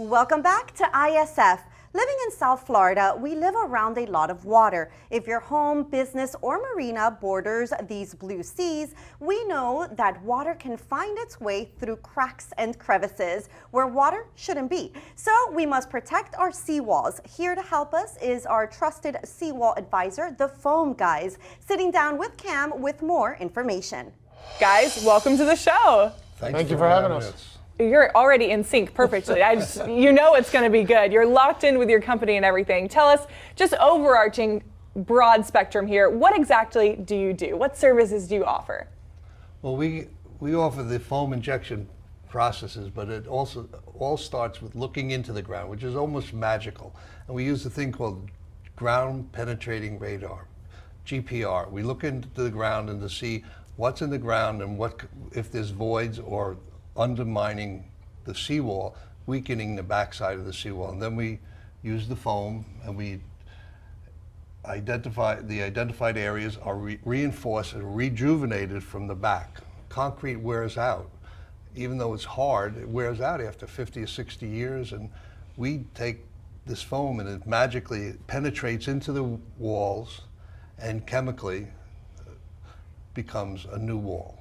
Welcome back to ISF. Living in South Florida, we live around a lot of water. If your home, business, or marina borders these blue seas, we know that water can find its way through cracks and crevices where water shouldn't be. So we must protect our seawalls. Here to help us is our trusted seawall advisor, the Foam Guys, sitting down with Cam with more information. Guys, welcome to the show. Thank you for having us. You're already in sync perfectly. You know it's going to be good. You're locked in with your company and everything. Tell us, just overarching broad spectrum here, what exactly do you do? What services do you offer? Well, we offer the foam injection processes, but it also all starts with looking into the ground, which is almost magical. And we use a thing called ground penetrating radar, GPR. We look into the ground and to see what's in the ground and what if there's voids or undermining the seawall, weakening the backside of the seawall. And then we use the foam and we identify the identified areas are reinforced and rejuvenated from the back. Concrete wears out. Even though it's hard, it wears out after 50 or 60 years, and we take this foam and it magically penetrates into the walls and chemically becomes a new wall.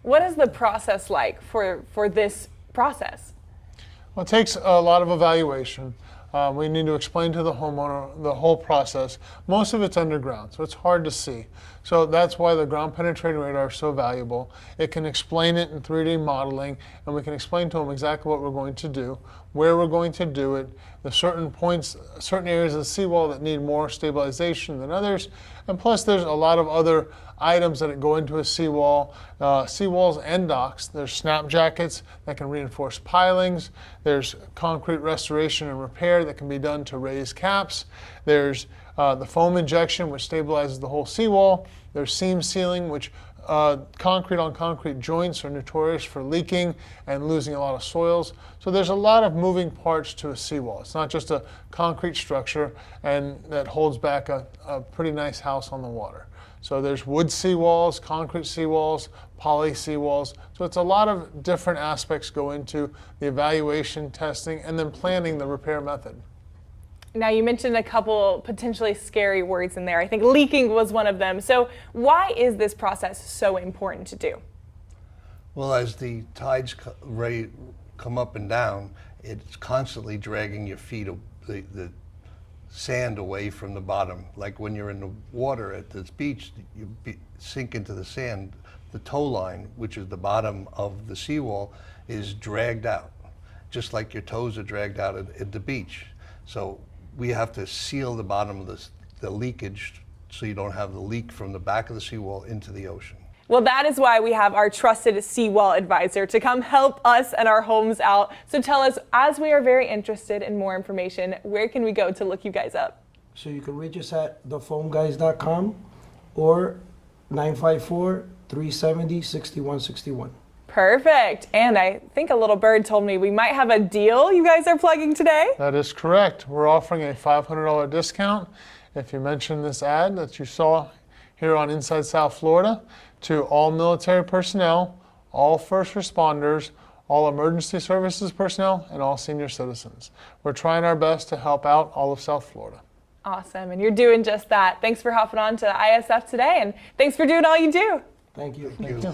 What is the process like for this process? Well, it takes a lot of evaluation. We need to explain to the homeowner the whole process. Most of it's underground, so it's hard to see. So that's why the ground penetrating radar is so valuable. It can explain it in 3D modeling, and we can explain to them exactly what we're going to do, where we're going to do it, the certain points, certain areas of the seawall that need more stabilization than others, and plus there's a lot of other items that go into a seawall, seawalls and docks. There's snap jackets that can reinforce pilings. There's concrete restoration and repair that can be done to raise caps. There's the foam injection, which stabilizes the whole seawall. There's seam sealing, which concrete on concrete joints are notorious for leaking and losing a lot of soils. So there's a lot of moving parts to a seawall. It's not just a concrete structure and that holds back a pretty nice house on the water. So there's wood seawalls, concrete seawalls, poly seawalls. So it's a lot of different aspects go into the evaluation, testing, and then planning the repair method. Now, you mentioned a couple potentially scary words in there. I think leaking was one of them. So why is this process so important to do? Well, as the tides come up and down, it's constantly dragging your feet, the sand away from the bottom. Like when you're in the water at this beach, you sink into the sand. The tow line, which is the bottom of the seawall, is dragged out, just like your toes are dragged out at the beach. So we have to seal the bottom of the leakage so you don't have the leak from the back of the seawall into the ocean. Well, that is why we have our trusted seawall advisor to come help us and our homes out. So tell us, as we are very interested in more information, where can we go to look you guys up? So you can reach us at thefoamguys.com or 954-370-6161. Perfect. And I think a little bird told me we might have a deal you guys are plugging today. That is correct. We're offering a $500 discount if you mention this ad that you saw here on Inside South Florida to all military personnel, all first responders, all emergency services personnel, and all senior citizens. We're trying our best to help out all of South Florida. Awesome. And you're doing just that. Thanks for hopping on to ISF today, and thanks for doing all you do. Thank you. Thank you.